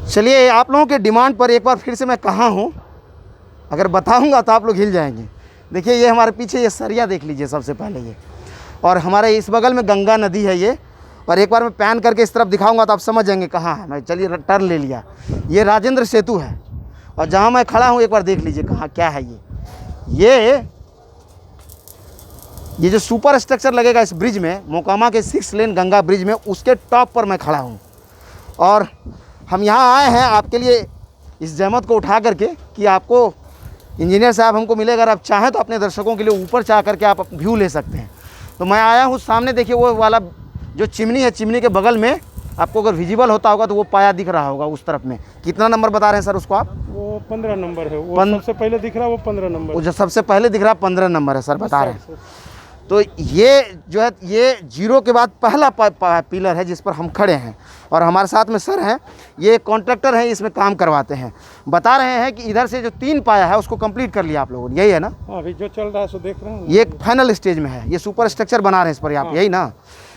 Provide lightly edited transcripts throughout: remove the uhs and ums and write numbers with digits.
चलिए, आप लोगों के डिमांड पर एक बार फिर से मैं कहाँ हूँ अगर बताऊँगा तो आप लोग हिल जाएंगे। देखिए, ये हमारे पीछे ये सरिया देख लीजिए सबसे पहले ये, और हमारे इस बगल में गंगा नदी है ये। और एक बार मैं पैन करके इस तरफ दिखाऊंगा तो आप समझ जाएंगे कहाँ है मैं। चलिए, टर्न ले लिया, ये राजेंद्र सेतु है। और जहाँ मैं खड़ा हूँ एक बार देख लीजिए कहाँ क्या है ये जो सुपर स्ट्रक्चर लगेगा इस ब्रिज में, मोकामा के 6 लेन गंगा ब्रिज में, उसके टॉप पर मैं खड़ा हूँ। और हम यहाँ आए हैं आपके लिए इस जहमत को उठा करके कि आपको इंजीनियर साहब हमको मिले। अगर आप चाहें तो अपने दर्शकों के लिए ऊपर जा करके आप व्यू ले सकते हैं। तो मैं आया हूँ, सामने देखिए वो वाला जो चिमनी है, चिमनी के बगल में आपको अगर विजिबल होता होगा तो वो पाया दिख रहा होगा उस तरफ में। कितना नंबर बता रहे हैं सर उसको आप? वो 15 नंबर है। वो सबसे पहले दिख रहा है वो 15 नंबर। वो जो सबसे पहले दिख रहा है 15 नंबर है सर, बता रहे हैं। तो ये जो है ये 0 के बाद पहला पिलर है जिस पर हम खड़े हैं। और हमारे साथ में सर हैं, ये कॉन्ट्रैक्टर हैं, इसमें काम करवाते हैं। बता रहे हैं कि इधर से जो 3 पाया है उसको कंप्लीट कर लिया आप लोगों ने, यही है ना? अभी जो चल रहा है सो देख रहे हैं। ये फाइनल स्टेज में है, ये सुपर स्ट्रक्चर बना रहे हैं इस पर आप, यही ना?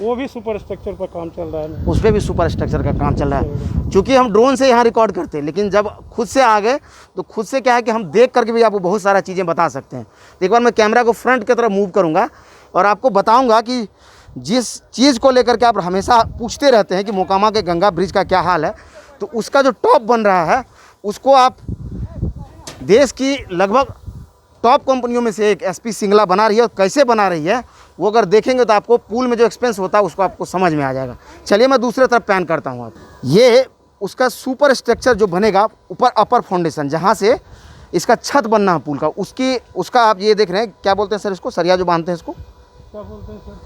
वो भी सुपर स्ट्रक्चर पर काम चल रहा है, उस पर भी सुपर स्ट्रक्चर का काम चल रहा है। चूँकि हम ड्रोन से यहाँ रिकॉर्ड करते हैं, लेकिन जब खुद से आ गए तो खुद से क्या है कि हम देख करके भी आपको बहुत सारा चीज़ें बता सकते हैं। तो एक बार मैं कैमरा को फ्रंट की तरफ मूव करूँगा और आपको बताऊंगा कि जिस चीज़ को लेकर के आप हमेशा पूछते रहते हैं कि मोकामा के गंगा ब्रिज का क्या हाल है, तो उसका जो टॉप बन रहा है उसको आप देश की लगभग टॉप कंपनियों में से एक एसपी सिंगला बना रही है। और कैसे बना रही है वो अगर देखेंगे तो आपको पुल में जो एक्सपेंस होता है उसको आपको समझ में आ जाएगा। चलिए, मैं दूसरे तरफ पैन करता हूँ। आप ये उसका सुपर स्ट्रक्चर जो बनेगा ऊपर, अपर फाउंडेशन जहाँ से इसका छत बनना है पुल का, उसका आप ये देख रहे हैं, क्या बोलते हैं सर इसको? सरिया जो बांधते हैं इसको क्या बोलते हैं सर?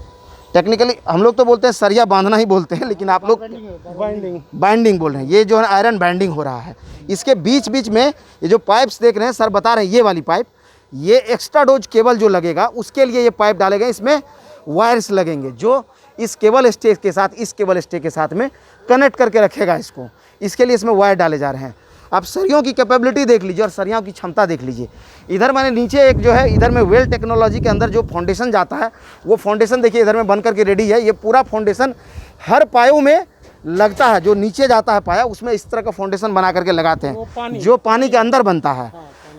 टेक्निकली हम लोग तो बोलते हैं सरिया बांधना ही बोलते हैं, लेकिन आप लोग बाइंडिंग बोल रहे हैं। ये जो है आयरन बाइंडिंग हो रहा है। इसके बीच बीच में ये जो पाइप्स देख रहे हैं सर बता रहे हैं, ये वाली पाइप, ये एक्स्ट्रा डोज केबल जो लगेगा उसके लिए ये पाइप डाले गए। इसमें वायर्स लगेंगे जो इस केबल स्टेज के साथ, इस केबल स्टेज के साथ में कनेक्ट करके रखेगा इसको। इसके लिए इसमें वायर डाले जा रहे हैं। आप सरियों की कैपेबिलिटी देख लीजिए और सरियों की क्षमता देख लीजिए। इधर मैंने नीचे एक जो है, इधर में वेल टेक्नोलॉजी के अंदर जो फाउंडेशन जाता है वो फाउंडेशन देखिए इधर में बन करके रेडी है। ये पूरा फाउंडेशन हर पायों में लगता है, जो नीचे जाता है पाया उसमें इस तरह का फाउंडेशन बना करके लगाते हैं, जो पानी के अंदर बनता है।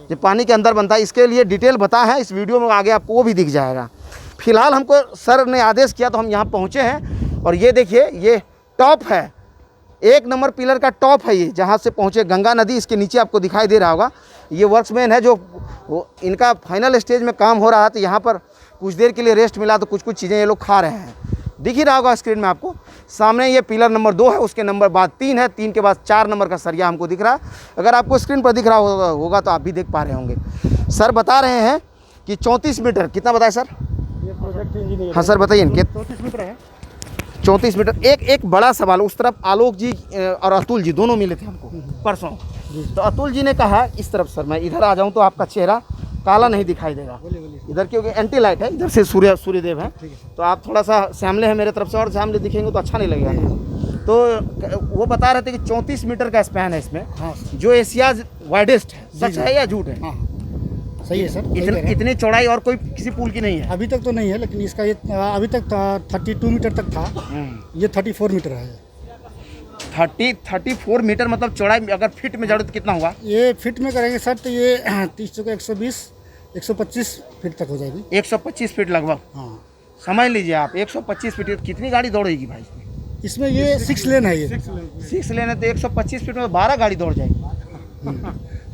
जो पानी के अंदर बनता है, इसके लिए डिटेल बता है इस वीडियो में, आगे आपको वो भी दिख जाएगा। फिलहाल हमको सर ने आदेश किया तो हम यहाँ पहुँचे हैं। और ये देखिए, ये टॉप है, 1 नंबर पिलर का टॉप है ये, जहाँ से पहुँचे गंगा नदी। इसके नीचे आपको दिखाई दे रहा होगा ये वर्क्समैन है, जो इनका फाइनल स्टेज में काम हो रहा है। तो यहाँ पर कुछ देर के लिए रेस्ट मिला तो कुछ चीज़ें ये लोग खा रहे हैं। दिख ही रहा होगा स्क्रीन में आपको। सामने ये पिलर नंबर 2 है, उसके नंबर बाद 3 है, 3 के बाद 4 नंबर का सरिया हमको दिख रहा है। अगर आपको स्क्रीन पर दिख रहा होगा तो आप भी देख पा रहे होंगे। सर बता रहे हैं कि 34 मीटर, कितना बताया सर? ये प्रोजेक्ट इंजीनियर। हाँ सर बताइए। 34 मीटर है। 34 मीटर। एक बड़ा सवाल, उस तरफ आलोक जी और अतुल जी दोनों मिले थे हमको परसों। तो अतुल जी ने कहा इस तरफ, सर मैं इधर आ जाऊं तो आपका चेहरा काला नहीं दिखाई देगा इधर, क्योंकि एंटी लाइट है, इधर से सूर्यदेव है। तो आप थोड़ा सा सामने है मेरे तरफ से, और सामने दिखेंगे तो अच्छा नहीं लगेगा। तो वो बता रहे थे कि 34 मीटर का स्पैन है इसमें। हाँ। जो एशिया वाइडेस्ट है, सच है या झूठ है? हाँ, सही है सर। इतनी चौड़ाई और कोई किसी पुल की नहीं है अभी तक तो नहीं है, लेकिन इसका ये अभी तक 32 मीटर तक था। ये 34 मीटर है। 34 मीटर मतलब चौड़ाई, अगर फिट में जोड़े तो कितना हुआ? ये फिट में करेंगे सर तो ये 30 चौके 125 फीट तक हो जाएगी। 125 फीट लगभग। हाँ, समझ लीजिए आप 125 फीट। कितनी गाड़ी दौड़ेगी भाई इसमें ये 6 लेन है। ये 6 लेन है तो 125 फीट में 12 गाड़ी दौड़ जाएगी।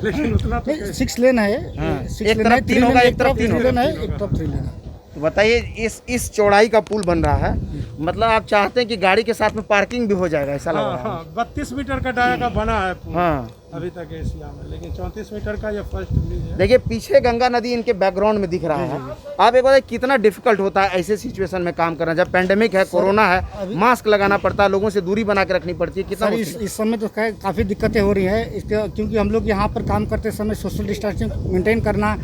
लेकिन उतना तो 6 लेन है। हाँ। 6 एक लेन तरफ है, 3 होगा, एक तरफ 3 लेन है, एक तरफ 3 लेन है। तो बताइए, इस चौड़ाई का पुल बन रहा है, मतलब आप चाहते हैं कि गाड़ी के साथ में पार्किंग भी हो जाएगा, ऐसा लग रहा है। 32 मीटर का डाया का बना है पुल हाँ। अभी तक एशिया में, लेकिन 34 मीटर का ये फर्स्ट ब्रिज है। देखिए पीछे गंगा नदी इनके बैकग्राउंड में दिख रहा है। आप एक बार कितना डिफिकल्ट होता है ऐसे सिचुएशन में काम करना, जब पेंडेमिक है, कोरोना है, मास्क लगाना पड़ता है, लोगों से दूरी बना के रखनी पड़ती है। कितना सर इस समय तो काफ़ी दिक्कतें हो रही हैं इसके, क्योंकि हम लोग यहाँ पर काम करते समय सोशल डिस्टेंसिंग मेंटेन करना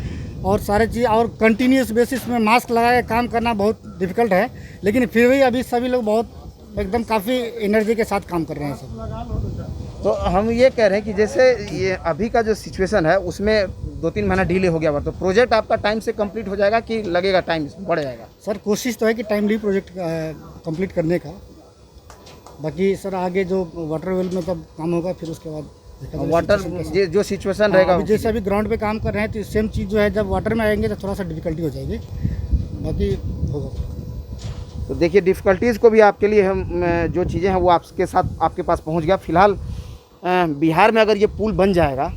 और सारे चीज़ और कंटिन्यूस बेसिस में मास्क लगा के काम करना बहुत डिफिकल्ट है। लेकिन फिर भी अभी सभी लोग बहुत एकदम काफ़ी एनर्जी के साथ काम कर रहे हैं सब। तो हम ये कह रहे हैं कि जैसे ये अभी का जो सिचुएशन है उसमें 2-3 महीना डिले हो गया, तो प्रोजेक्ट आपका टाइम से कंप्लीट हो जाएगा कि लगेगा टाइम बढ़ जाएगा? सर कोशिश तो है कि टाइमली प्रोजेक्ट कंप्लीट करने का। बाकी सर आगे जो वाटर वेल में तब काम होगा फिर उसके बाद वाटर जो सिचुएशन रहेगा अभी जैसे अभी ग्राउंड पे काम कर रहे हैं तो सेम चीज़ जो है जब वाटर में आएंगे तो थोड़ा सा डिफिकल्टी हो जाएगी, बाकी होगा। तो देखिए डिफ़िकल्टीज़ को भी आपके लिए हम जो चीज़ें हैं वो आपके साथ आपके पास पहुंच गया। फिलहाल बिहार में अगर ये पुल बन जाएगा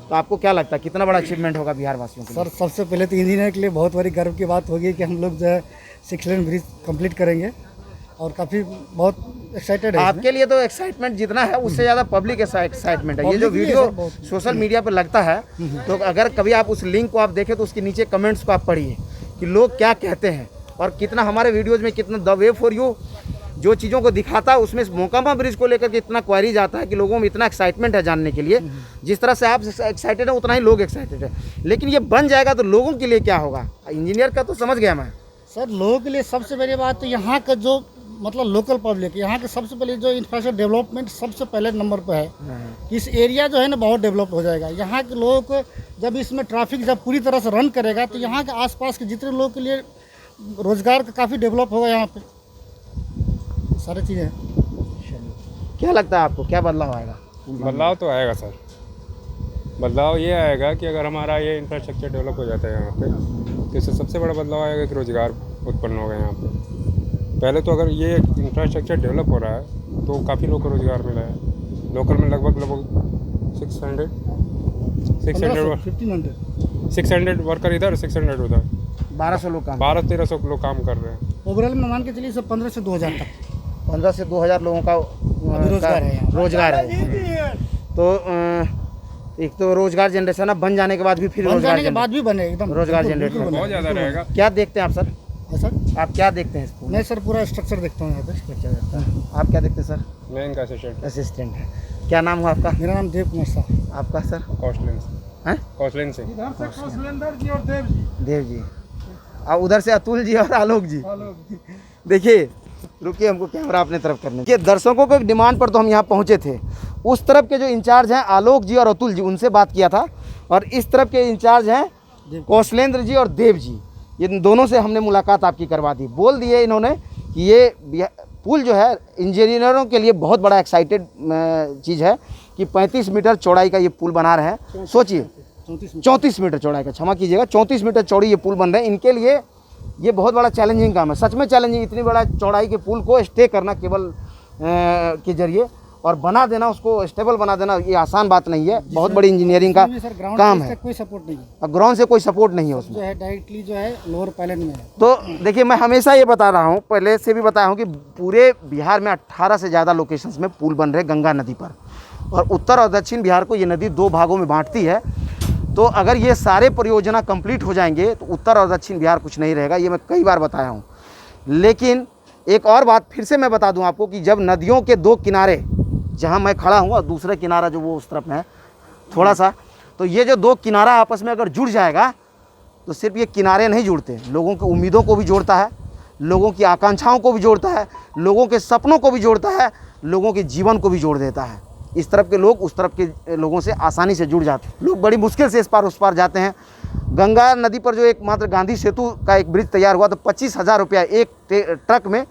तो आपको क्या लगता है कितना बड़ा अचीवमेंट होगा बिहार वासियों के लिए? सर सबसे पहले तो इंजीनियर के लिए बहुत बड़ी गर्व की बात होगी कि हम लोग जो है 6 लेन ब्रिज कंप्लीट करेंगे और काफ़ी बहुत एक्साइटेड है। आपके लिए तो एक्साइटमेंट जितना है उससे ज़्यादा पब्लिक एक्साइटमेंट है। ये जो वीडियो सोशल मीडिया पर लगता है तो अगर कभी आप उस लिंक को आप देखें तो उसके नीचे कमेंट्स को आप पढ़िए कि लोग क्या कहते हैं और कितना हमारे वीडियोज़ में कितना द वे फॉर यू जो चीज़ों को दिखाता है उसमें मोकामा ब्रिज को लेकर के इतना क्वेरीज आता है कि लोगों में इतना एक्साइटमेंट है जानने के लिए। जिस तरह से आप एक्साइटेड हैं उतना ही लोग एक्साइटेड है। लेकिन ये बन जाएगा तो लोगों के लिए क्या होगा? इंजीनियर का तो समझ गया मैं सर, लोगों के लिए सबसे बड़ी बात तो यहाँ का जो मतलब लोकल पब्लिक, यहाँ के सबसे पहले जो इंफ्रास्ट्रक्चर डेवलपमेंट सबसे पहले नंबर पर है। इस एरिया जो है ना बहुत डेवलप हो जाएगा। यहाँ के लोगों को जब इसमें ट्रैफिक जब पूरी तरह से रन करेगा तो यहाँ के आसपास के जितने लोगों के लिए रोजगार का काफ़ी डेवलप होगा। यहाँ पे सारी चीज़ें। क्या लगता है आपको क्या बदलाव आएगा? बदलाव तो आएगा सर। बदलाव ये आएगा कि अगर हमारा ये इंफ्रास्ट्रक्चर डेवलप हो जाता है यहाँ पे तो इससे सबसे बड़ा बदलाव आएगा कि रोज़गार उत्पन्न होगा यहाँ पे। पहले तो अगर ये इंफ्रास्ट्रक्चर डेवलप हो रहा है तो काफ़ी लोगों को रोज़गार मिला है। लोकल में लगभग 600 वर्कर इधर, 600 उधर, 1200 लोग काम 1200-1300 लोग काम कर रहे हैं। ओवरऑल में मान के चलिए सब 15 से 2000 तक 15 से 2000 लोगों का रोजगार है। तो एक तो रोजगार जनरेशन अब बन जाने के बाद भी फिर बन जाने के बाद भी बने एकदम रोजगार जनरेट बहुत ज़्यादा रहेगा। क्या देखते हैं आप सर? सर आप क्या देखते हैं इसको? मैं सर पूरा स्ट्रक्चर देखता हूँ यहाँ पे। आप क्या देखते हैं सर? मैं इनका असिस्टेंट है। क्या नाम हुआ आपका? मेरा नाम देव कुमार साहब। आपका सर? कौशलेंद्र सिंह। इधर से कौशलेंद्र जी और देव जी। देव जी। और उधर से अतुल जी और आलोक जी। देखिए रुकिए, हमको कैमरा अपने तरफ करने दीजिए। दर्शकों के डिमांड पर तो हम यहाँ पहुँचे थे। उस तरफ के जो इंचार्ज हैं आलोक जी और अतुल जी, उनसे बात किया था। और इस तरफ के इंचार्ज हैं कौशलेंद्र जी और देव जी। इन दोनों से हमने मुलाकात आपकी करवा दी। बोल दिए इन्होंने कि ये पुल जो है इंजीनियरों के लिए बहुत बड़ा एक्साइटेड चीज़ है कि 35 मीटर चौड़ाई का ये पुल बना रहे हैं। सोचिए 34 मीटर चौड़ाई का, क्षमा कीजिएगा, 34 मीटर चौड़ी ये पुल बन रहे हैं। इनके लिए ये बहुत बड़ा चैलेंजिंग काम है, सच में चैलेंजिंग। इतनी बड़ा चौड़ाई के पुल को स्टे करना केबल के जरिए और बना देना, उसको स्टेबल बना देना, ये आसान बात नहीं है। बहुत बड़ी इंजीनियरिंग का काम है। कोई सपोर्ट नहीं है, ग्राउंड से कोई सपोर्ट नहीं है उसमें, जो है डायरेक्टली जो है लोअर पायलट में है। तो देखिए मैं हमेशा ये बता रहा हूँ, पहले से भी बताया हूँ कि पूरे बिहार में 18 से ज़्यादा लोकेशंस में पुल बन रहे गंगा नदी पर। और उत्तर और दक्षिण बिहार को ये नदी 2 भागों में बांटती है। तो अगर ये सारे परियोजना कंप्लीट हो जाएंगे तो उत्तर और दक्षिण बिहार कुछ नहीं रहेगा। ये मैं कई बार बताया हूँ। लेकिन एक और बात फिर से मैं बता दूं आपको कि जब नदियों के 2 किनारे, जहाँ मैं खड़ा हूँ और दूसरा किनारा जो वो उस तरफ में है थोड़ा सा, तो ये जो 2 किनारा आपस में अगर जुड़ जाएगा तो सिर्फ ये किनारे नहीं जुड़ते, लोगों की उम्मीदों को भी जोड़ता है, लोगों की आकांक्षाओं को भी जोड़ता है, लोगों के सपनों को भी जोड़ता है, लोगों के जीवन को भी जोड़ देता है। इस तरफ के लोग उस तरफ के लोगों से आसानी से जुड़ जाते हैं। लोग बड़ी मुश्किल से इस पार उस पार जाते हैं। गंगा नदी पर जो एकमात्र गांधी सेतु का एक ब्रिज तैयार हुआ तो 25,000 रुपया एक ट्रक में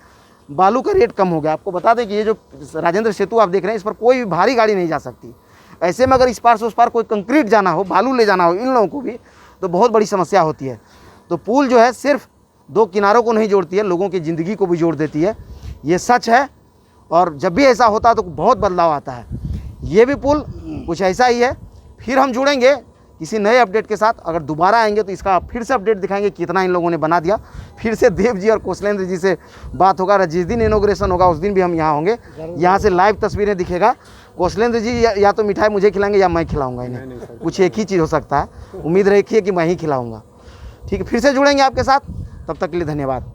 बालू का रेट कम हो गया। आपको बता दें कि ये जो राजेंद्र सेतु आप देख रहे हैं, इस पर कोई भी भारी गाड़ी नहीं जा सकती। ऐसे में अगर इस पार से उस पार कोई कंक्रीट जाना हो, बालू ले जाना हो इन लोगों को भी, तो बहुत बड़ी समस्या होती है। तो पुल जो है सिर्फ 2 किनारों को नहीं जोड़ती है, लोगों की ज़िंदगी को भी जोड़ देती है। ये सच है। और जब भी ऐसा होता है तो बहुत बदलाव आता है। ये भी पुल कुछ ऐसा ही है। फिर हम जुड़ेंगे किसी नए अपडेट के साथ। अगर दोबारा आएंगे तो इसका फिर से अपडेट दिखाएंगे कितना इन लोगों ने बना दिया। फिर से देव जी और कौशलेंद्र जी से बात होगा। जिस दिन इनॉग्रेशन होगा उस दिन भी हम यहाँ होंगे। यहाँ से लाइव तस्वीरें दिखेगा। कौशलेंद्र जी या तो मिठाई मुझे खिलाएंगे या मैं खिलाऊंगा इन्हें, कुछ एक ही चीज़ हो सकता है। उम्मीद रखिए कि मैं ही खिलाऊँगा। ठीक है, फिर से जुड़ेंगे आपके साथ। तब तक के लिए धन्यवाद।